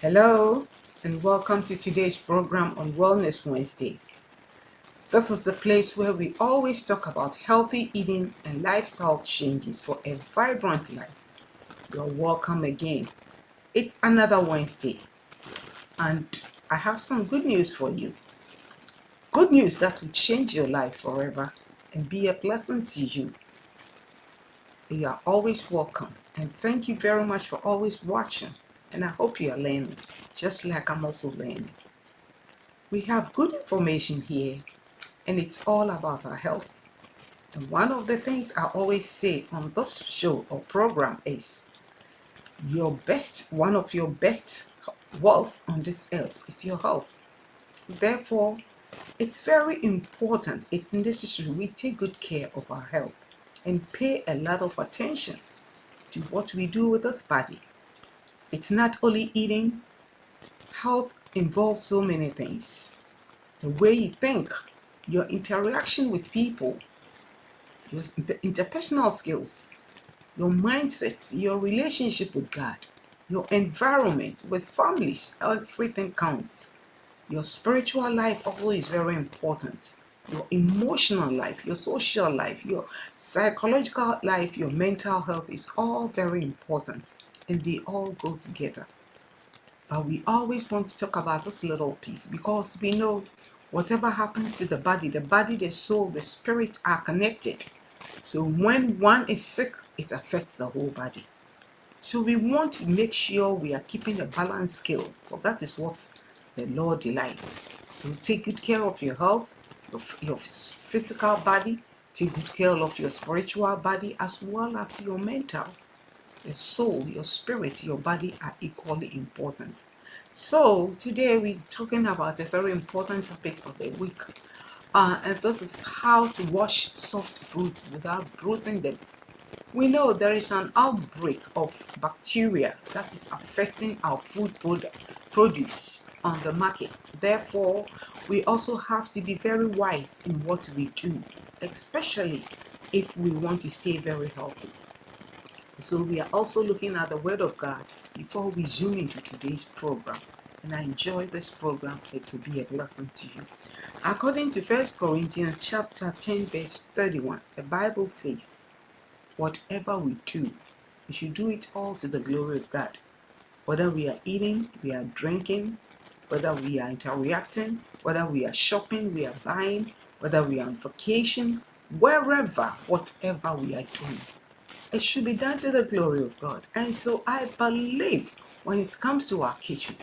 Hello, and welcome to today's program on Wellness Wednesday. This is the place where we always talk about healthy eating and lifestyle changes for a vibrant life. You're welcome again. It's another Wednesday, and I have some good news for you. Good news that will change your life forever and be a blessing to you. You are always welcome, and thank you very much for always watching. And I hope you are learning, just like I'm also learning. We have good information here, and it's all about our health. And one of the things I always say on this show or program is one of your best wealth on this earth is your health. Therefore, it's very important, it's necessary we take good care of our health and pay a lot of attention to what we do with this body. It's not only eating, health involves so many things. The way you think, your interaction with people, your interpersonal skills, your mindset, your relationship with God, your environment with families, everything counts. Your spiritual life also is very important. Your emotional life, your social life, your psychological life, your mental health is all very important, and they all go together. But we always want to talk about this little piece because we know whatever happens to the body, the soul, the spirit are connected. So when one is sick, it affects the whole body. So we want to make sure we are keeping a balanced scale, for that is what the Lord delights. So take good care of your health, your physical body, take good care of your spiritual body as well as your mental. Your soul, your spirit, your body are equally important. So today we're talking about a very important topic for the week. And this is how to wash soft fruits without bruising them. We know there is an outbreak of bacteria that is affecting our food produce on the market. Therefore, we also have to be very wise in what we do, especially if we want to stay very healthy. So we are also looking at the Word of God before we zoom into today's program. And I enjoy this program. It will be a blessing to you. According to 1 Corinthians chapter 10 verse 31, the Bible says, whatever we do, we should do it all to the glory of God. Whether we are eating, we are drinking, whether we are interacting, whether we are shopping, we are buying, whether we are on vacation, wherever, whatever we are doing, it should be done to the glory of God. And so I believe when it comes to our kitchen,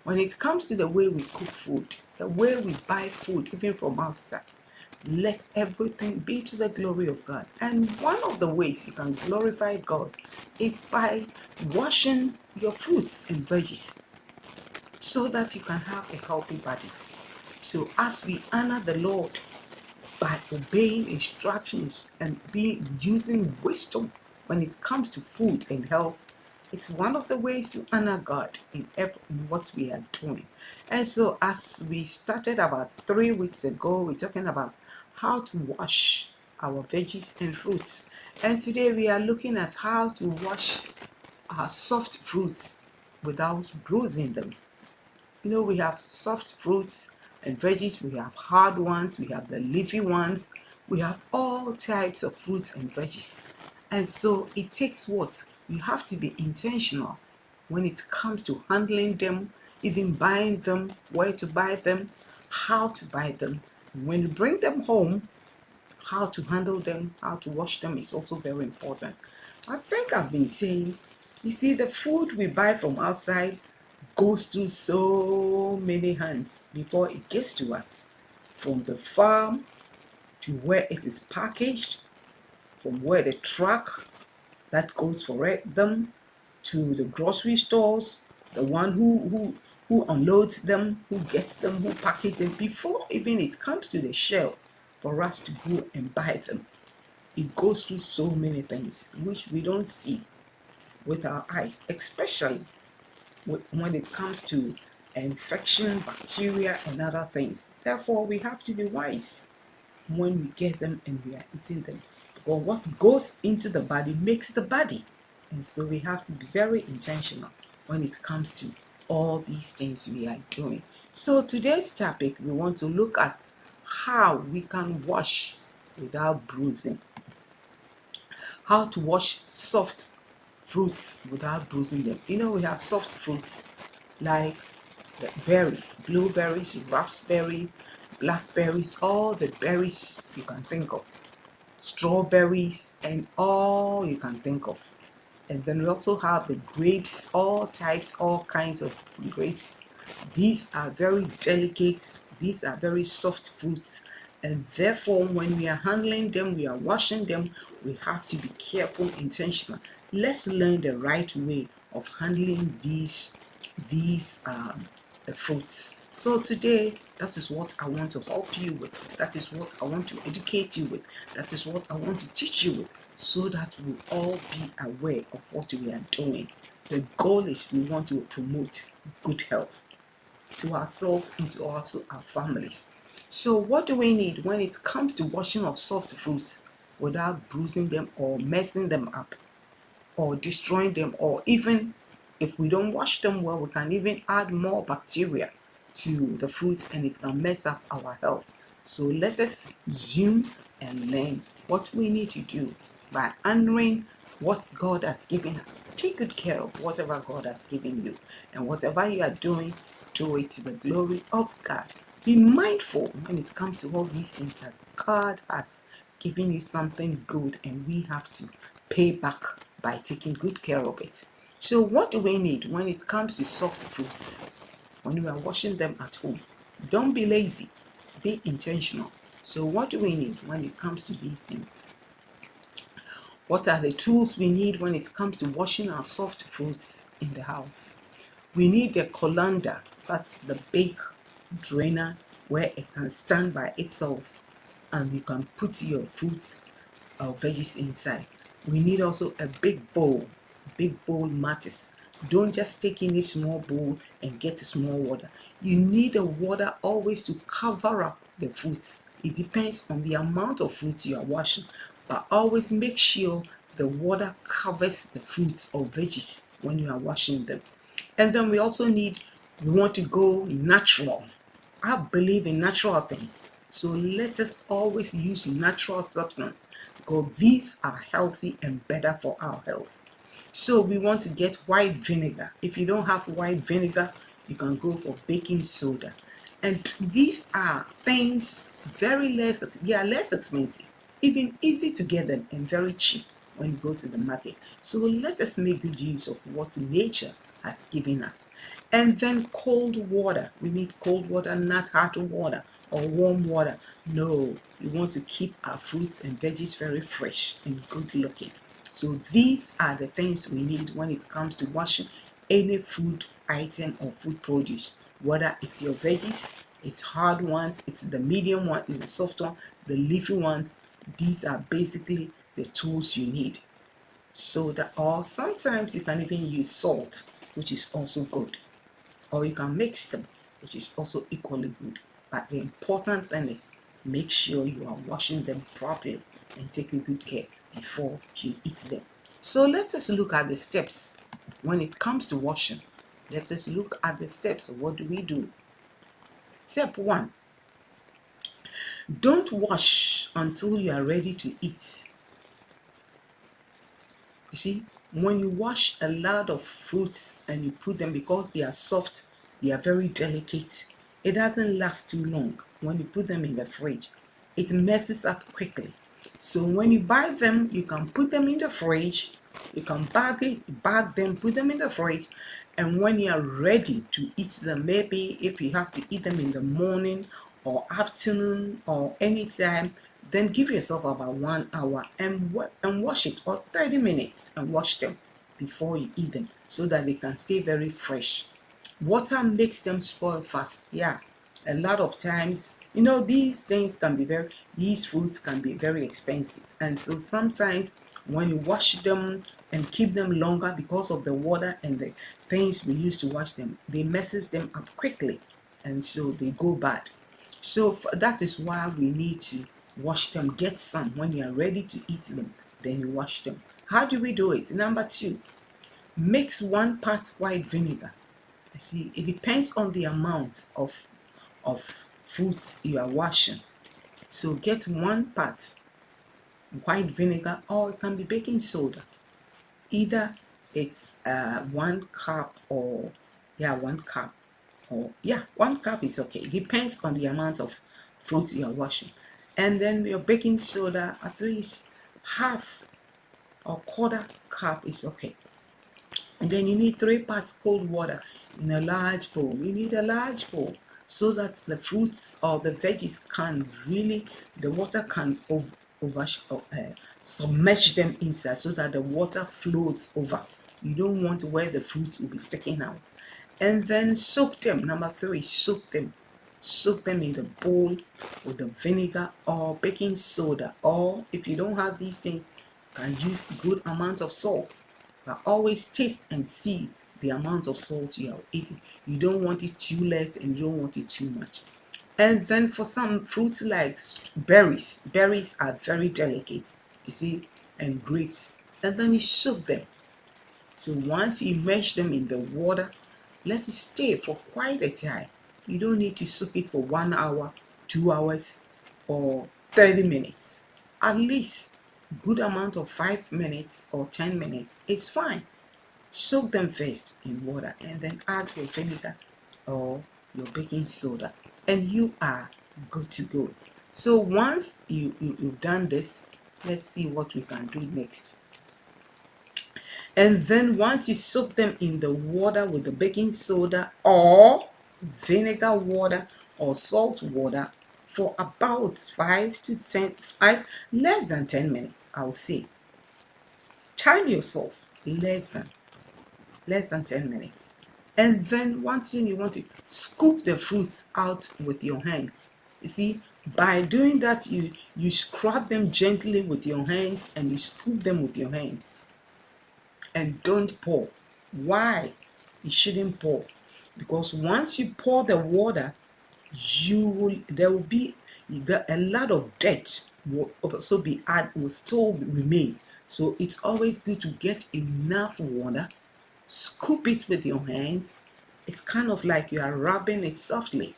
when it comes to the way we cook food, the way we buy food, even from outside, let everything be to the glory of God. And one of the ways you can glorify God is by washing your fruits and veggies so that you can have a healthy body. So as we honor the Lord by obeying instructions and using wisdom when it comes to food and health, it's one of the ways to honor God in what we are doing. And so as we started about 3 weeks ago, we're talking about how to wash our veggies and fruits. And today we are looking at how to wash our soft fruits without bruising them. You know, we have soft fruits and veggies, we have hard ones, we have the leafy ones, we have all types of fruits and veggies. And so it takes what? You have to be intentional when it comes to handling them, even buying them, where to buy them, how to buy them. When you bring them home, how to handle them, how to wash them is also very important. I think I've been saying, you see, the food we buy from outside goes through so many hands before it gets to us. From the farm to where it is packaged, from where the truck that goes for them to the grocery stores, the one who unloads them, who gets them, who packages them, before even it comes to the shelf for us to go and buy them. It goes through so many things which we don't see with our eyes, especially when it comes to infection, bacteria, and other things. Therefore, we have to be wise when we get them and we are eating them. Because what goes into the body makes the body. And so we have to be very intentional when it comes to all these things we are doing. So today's topic, we want to look at how we can wash without bruising. How to wash soft fruits without bruising them. We have soft fruits like the berries, blueberries, raspberries, blackberries, all the berries you can think of, strawberries, and all you can think of. And then we also have the grapes, all types, all kinds of grapes. These are very delicate, these are very soft fruits, and therefore when we are handling them, we are washing them, we have to be careful, intentional. Let's learn the right way of handling these fruits. So today, that is what I want to help you with. That is what I want to educate you with. That is what I want to teach you with, so that we all be aware of what we are doing. The goal is we want to promote good health to ourselves and to also our families. So what do we need when it comes to washing of soft fruits without bruising them or messing them up or destroying them, or even if we don't wash them well, we can even add more bacteria to the fruits and it can mess up our health. So let us zoom and learn what we need to do by honoring what God has given us. Take good care of whatever God has given you, and whatever you are doing, do it to the glory of God. Be mindful when it comes to all these things that God has given you something good, and we have to pay back by taking good care of it. So what do we need when it comes to soft fruits? When we are washing them at home, don't be lazy, be intentional. So what do we need when it comes to these things? What are the tools we need when it comes to washing our soft fruits in the house? We need the colander, that's the big drainer where it can stand by itself and you can put your fruits or veggies inside. We need also a big bowl matters. Don't just take in a small bowl and get small water. You need the water always to cover up the fruits. It depends on the amount of fruits you are washing, but always make sure the water covers the fruits or veggies when you are washing them. And then we want to go natural. I believe in natural things. So let us always use natural substance, because these are healthy and better for our health. So we want to get white vinegar. If you don't have white vinegar, you can go for baking soda. And these are things they are less expensive, even easy to get them, and very cheap when you go to the market. So let us make good use of what nature has given us. And then cold water. We need cold water, not hot water or warm water. No, we want to keep our fruits and veggies very fresh and good looking. So these are the things we need when it comes to washing any food item or food produce, whether it's your veggies, it's hard ones, it's the medium one, it's the soft one, the leafy ones. These are basically the tools you need. So that, or sometimes you can even use salt, which is also good, or you can mix them, which is also equally good. But the important thing is make sure you are washing them properly and taking good care before you eat them. So let us look at the steps when it comes to washing. Let us look at the steps. What do we do? Step 1, don't wash until you are ready to eat. You see, when you wash a lot of fruits and you put them, because they are soft, they are very delicate, it doesn't last too long. When you put them in the fridge, it messes up quickly. So when you buy them, you can put them in the fridge, you can bag them, put them in the fridge, and when you are ready to eat them, maybe if you have to eat them in the morning or afternoon or anytime, then give yourself about 1 hour and wash it, or 30 minutes and wash them before you eat them, so that they can stay very fresh. Water makes them spoil fast. Yeah, a lot of times, these fruits can be very expensive, and so sometimes when you wash them and keep them longer, because of the water and the things we use to wash them, they messes them up quickly, and so they go bad. So that is why we need to wash them. Get some when you are ready to eat them, then you wash them. How do we do it? Number 2, mix 1 part white vinegar See, it depends on the amount of fruits you are washing. So get 1 part white vinegar, or it can be baking soda. Either it's 1 cup, or 1 cup, or 1 cup is okay. It depends on the amount of fruits you are washing. And then your baking soda, at least half or quarter cup is okay. And then you need 3 parts cold water in a large bowl. You need a large bowl so that the fruits or the veggies can really, the water can submerge them inside so that the water flows over. You don't want where the fruits will be sticking out. And then soak them. Number 3, soak them. Soak them in the bowl with the vinegar or baking soda. Or if you don't have these things, you can use good amount of salt. But always taste and see the amount of salt you are eating. You don't want it too less and you don't want it too much. And then for some fruits like berries, berries are very delicate, you see, and grapes. And then you soak them. So once you immerse them in the water, let it stay for quite a time. You don't need to soak it for 1 hour, 2 hours, or 30 minutes. At least good amount of 5 minutes or 10 minutes. It's fine. Soak them first in water and then add your vinegar or your baking soda, and you are good to go. So once you've done this, let's see what we can do next. And then once you soak them in the water with the baking soda or vinegar water or salt water for about less than 10 minutes, I'll say. Time yourself, less than 10 minutes. And then one thing, you want to scoop the fruits out with your hands. You see, by doing that, you scrub them gently with your hands and you scoop them with your hands. And don't pour. Why? You shouldn't pour. Because once you pour the water, there will be a lot of dirt will also will still remain. So it's always good to get enough water. Scoop it with your hands. It's kind of like you are rubbing it softly.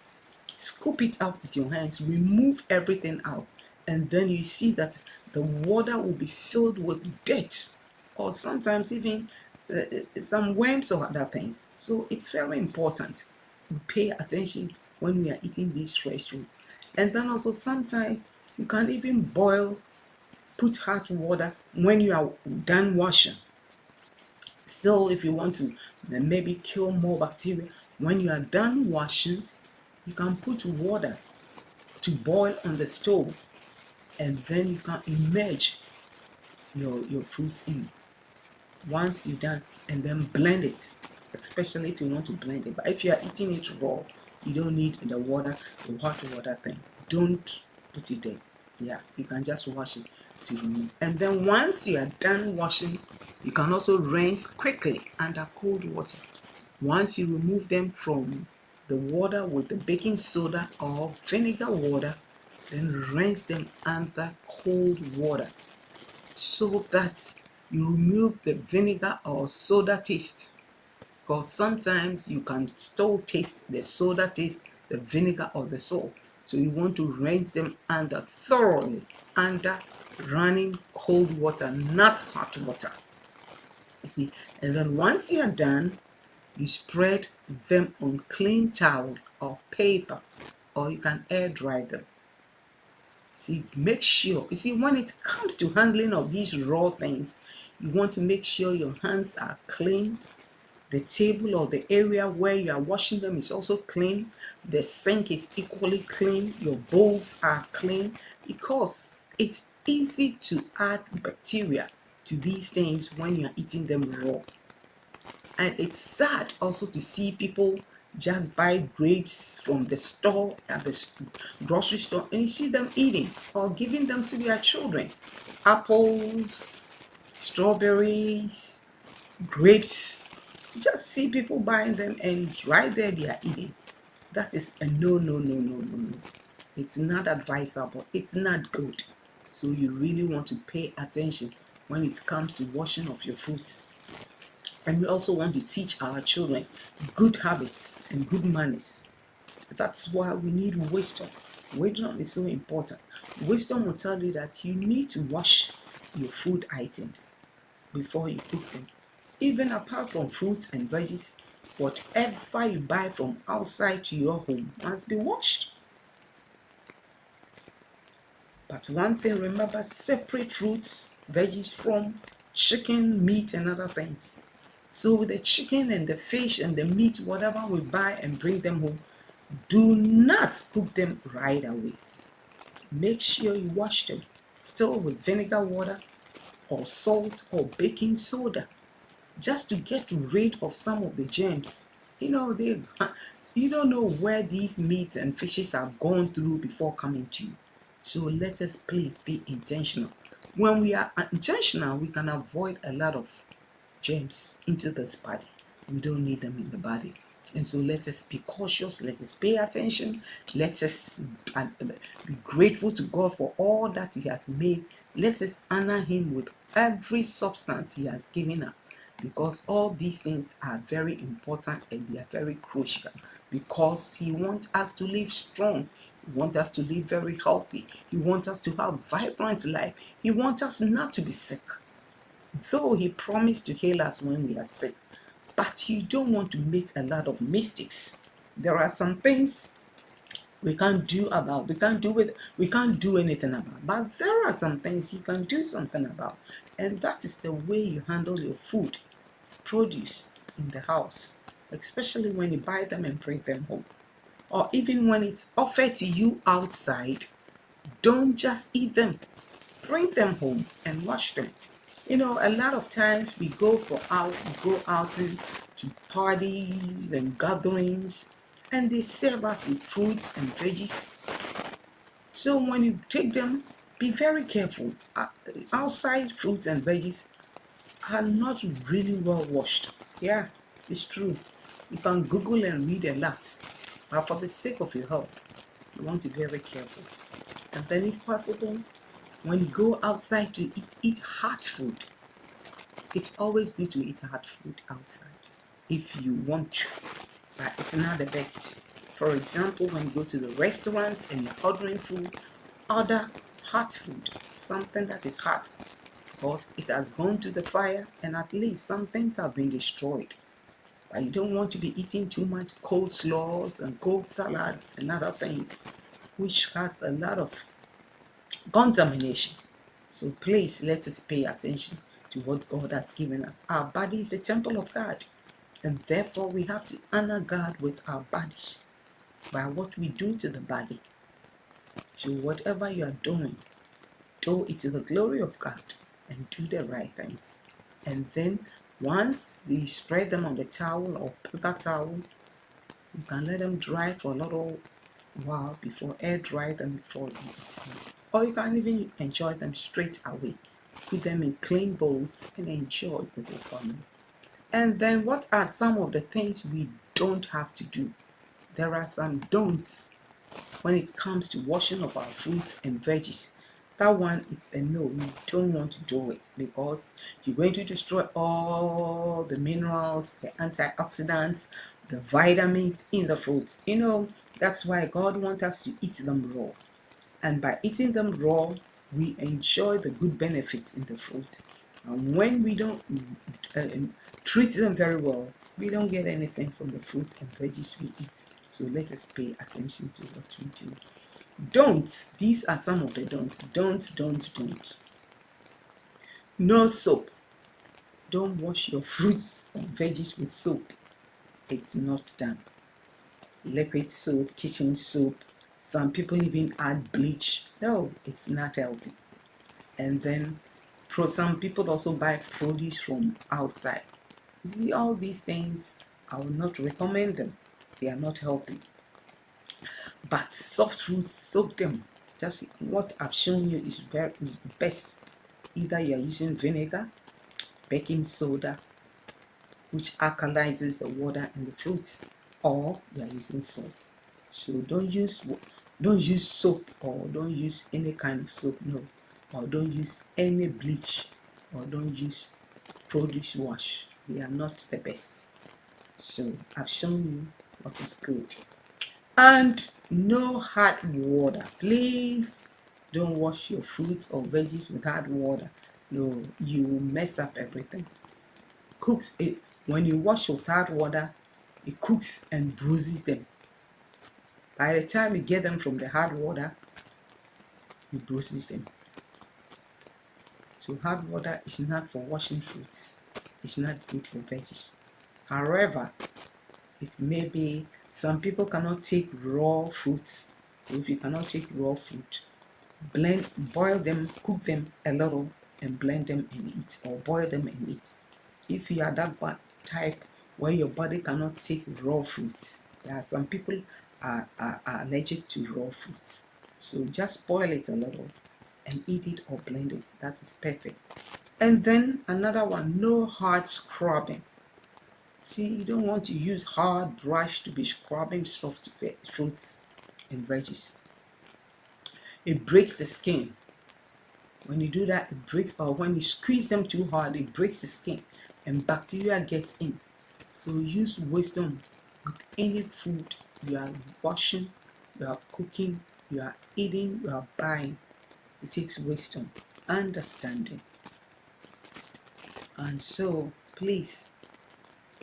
Scoop it out with your hands, remove everything out, and then you see that the water will be filled with dirt, or sometimes even some worms or other things. So it's very important we pay attention when we are eating these fresh fruits. And then also sometimes you can even put hot water when you are done washing. Still, if you want to maybe kill more bacteria, when you are done washing, you can put water to boil on the stove, and then you can immerse your fruits in. Once you're done, and then blend it, especially if you want to blend it. But if you are eating it raw, you don't need the hot water thing. Don't put it there. Yeah, you can just wash it to remove. And then once you are done washing, you can also rinse quickly under cold water. Once you remove them from the water with the baking soda or vinegar water, then rinse them under cold water so that you remove the vinegar or soda taste. Because sometimes you can still taste the soda taste, the vinegar or the salt. So you want to rinse them thoroughly under running cold water, not hot water. You see, and then once you are done, you spread them on clean towel or paper, or you can air dry them. See, make sure, you see, when it comes to handling of these raw things, you want to make sure your hands are clean. The table or the area where you are washing them is also clean. The sink is equally clean. Your bowls are clean, because it's easy to add bacteria to these things when you are eating them raw. And it's sad also to see people just buy grapes from the store at the grocery store, and you see them eating or giving them to their children. Apples, strawberries, grapes. Just see people buying them, and right there they are eating. That is a no, no, no, no, no, no. It's not advisable. It's not good. So you really want to pay attention when it comes to washing of your fruits. And we also want to teach our children good habits and good manners. That's why we need wisdom. Wisdom is so important. Wisdom will tell you that you need to wash your food items before you cook them. Even apart from fruits and veggies, whatever you buy from outside to your home must be washed. But one thing, remember, separate fruits, veggies from chicken, meat, and other things. So with the chicken and the fish and the meat, whatever we buy and bring them home, do not cook them right away. Make sure you wash them, still with vinegar water or salt or baking soda, just to get rid of some of the germs. You don't know where these meats and fishes are gone through before coming to you. So let us please be intentional. When we are intentional, we can avoid a lot of germs into this body. We don't need them in the body. And so let us be cautious, let us pay attention, let us be grateful to God for all that He has made. Let us honor Him with every substance He has given us, because all these things are very important and they are very crucial, because He wants us to live strong. He wants us to live very healthy. He wants us to have vibrant life. He wants us not to be sick. Though He promised to heal us when we are sick, but you don't want to make a lot of mistakes. There are some things we can't do anything about, but there are some things you can do something about, and that is the way you handle your food, produce in the house, especially when you buy them and bring them home, or even when it's offered to you outside. Don't just eat them. Bring them home and wash them. A lot of times we go out to parties and gatherings, and they serve us with fruits and veggies. So when you take them, be very careful. Outside fruits and veggies are not really well washed. Yeah, it's true. You can Google and read a lot, but for the sake of your health, you want to be very careful. And then if possible, when you go outside to eat hot food. It's always good to eat hot food outside if you want to, but it's not the best. For example, when you go to the restaurants and you're ordering food, order hot food, something that is hot, because it has gone to the fire and at least some things have been destroyed. But you don't want to be eating too much cold slaws and cold salads and other things, which has a lot of contamination. So please let us pay attention to what God has given us. Our body is the temple of God, and therefore we have to honor God with our bodies by what we do to the body. So whatever you are doing, do it to the glory of God and do the right things. And then once you spread them on the towel or paper towel, you can let them dry for a little while before air dry them before you eat them. Or you can even enjoy them straight away. Put them in clean bowls and enjoy with your family. And then what are some of the things we don't have to do? There are some don'ts when it comes to washing of our fruits and veggies. That one is a no. You don't want to do it because you're going to destroy all the minerals, the antioxidants, the vitamins in the fruits. That's why God wants us to eat them raw. And by eating them raw, we enjoy the good benefits in the fruit. And when we don't treat them very well, we don't get anything from the fruits and veggies we eat. So let us pay attention to what we do. Don't. These are some of the don'ts. Don't. No soap. Don't wash your fruits and veggies with soap. It's not done. Liquid soap, kitchen soap. Some people even add bleach. No, it's not healthy. And then some people also buy produce from outside. You see, all these things, I will not recommend them. They are not healthy. But soft fruits, soak them. Just what I've shown you is best. Either you're using vinegar, baking soda, which alkalizes the water in the fruits, or you're using salt. So don't use soap, or don't use any kind of soap, no. Or don't use any bleach, or don't use produce wash. they are not the best. So I've shown you what is good. And no hot water. Please don't wash your fruits or veggies with hot water. No, you will mess up everything. Cooks it when you wash with hot water, it cooks and bruises them. By the time you get them from the hot water, it bruises them. So hot water is not for washing fruits. It's not good for veggies. However, if maybe some people cannot take raw fruits, so if you cannot take raw fruit, boil them, cook them a little, and blend them and eat, or boil them and eat. If you are that type where your body cannot take raw fruits, there are some people are allergic to raw fruits, so just boil it a little and eat it or blend it. That is perfect. And then another one, no hard scrubbing. See, you don't want to use hard brush to be scrubbing soft fruits and veggies. It breaks the skin. When you do that, it breaks, or when you squeeze them too hard, it breaks the skin and bacteria gets in. So use wisdom with any food you are washing, you are cooking, you are eating, you are buying. It takes wisdom, understanding. And so please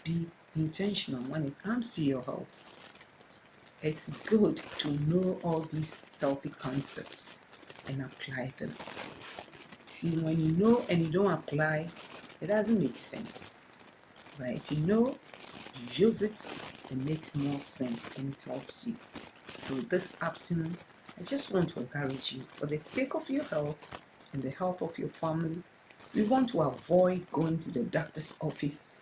be intentional when it comes to your health. It's good to know all these healthy concepts and apply them. See, when you know and you don't apply, it doesn't make sense. But if you know, you use it, it makes more sense and it helps you. So this afternoon, I just want to encourage you, for the sake of your health and the health of your family, we want to avoid going to the doctor's office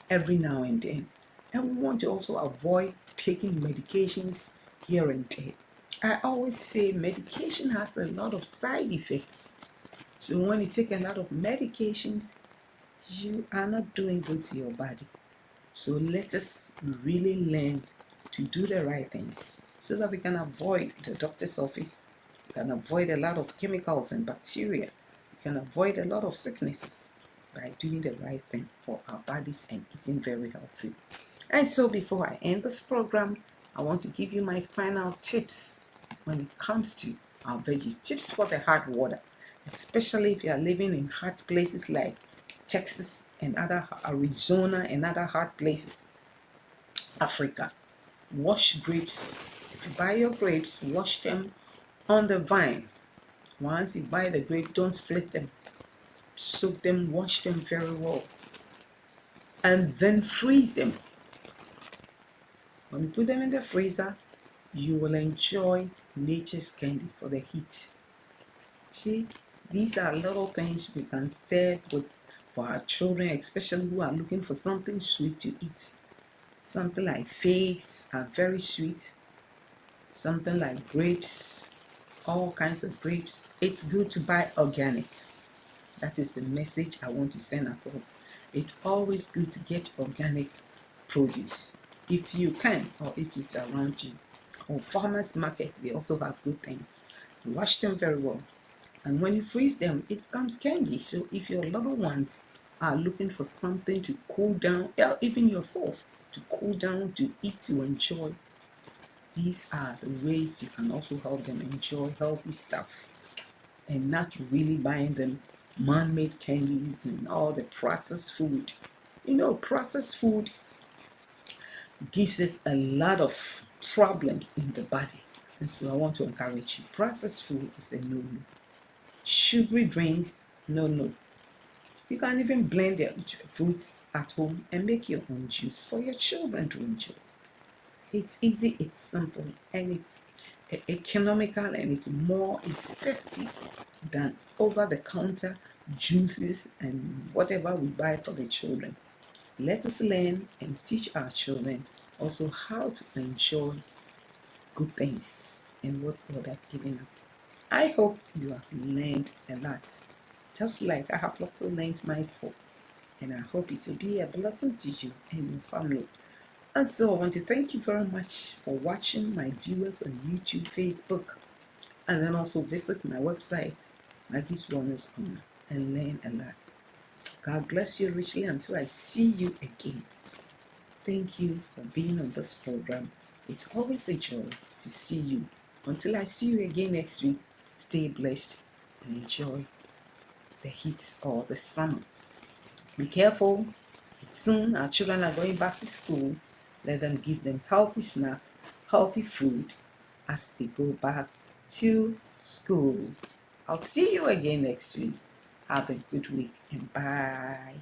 every now and then. And we want to also avoid taking medications here and there. I always say medication has a lot of side effects. So when you take a lot of medications, you are not doing good to your body. So let us really learn to do the right things so that we can avoid the doctor's office. We can avoid a lot of chemicals and bacteria. We can avoid a lot of sicknesses by doing the right thing for our bodies and eating very healthy. And so before I end this program, I want to give you my final tips when it comes to our veggies. Tips for the hot water, especially if you are living in hot places like Texas and other Arizona and other hot places. Africa. Wash grapes. If you buy your grapes, wash them on the vine. Once you buy the grape, don't split them. Soak them, wash them very well, and then freeze them. When you put them in the freezer, you will enjoy nature's candy for the heat. See, these are little things we can serve with for our children, especially who are looking for something sweet to eat. Something like figs are very sweet. Something like grapes, all kinds of grapes. It's good to buy organic. That is the message I want to send across. It's always good to get organic produce if you can, or if it's around you. Or farmers market, they also have good things. Wash them very well, and when you freeze them, it becomes candy. So if your little ones are looking for something to cool down, even yourself, to cool down, to eat, to enjoy, these are the ways you can also help them enjoy healthy stuff and not really buying them man-made candies and all the processed food. You know, processed food gives us a lot of problems in the body. And so I want to encourage you. Processed food is a no-no. Sugary drinks, no. You can even blend the fruits at home and make your own juice for your children to enjoy. It's easy, it's simple, and it's economical, and it's more effective than over-the-counter juices and whatever we buy for the children. Let us learn and teach our children also how to enjoy good things and what God has given us. I hope you have learned a lot, just like I have also learned myself, and I hope it will be a blessing to you and your family. And so I want to thank you very much for watching my viewers on YouTube, Facebook, and then also visit my website, Maggie's Wellness Corner, and learn a lot. God bless you richly until I see you again. Thank you for being on this program. It's always a joy to see you. Until I see you again next week, stay blessed and enjoy the heat or the summer. Be careful. Soon our children are going back to school. Let them give them healthy snack, healthy food as they go back to school. I'll see you again next week. Have a good week and bye.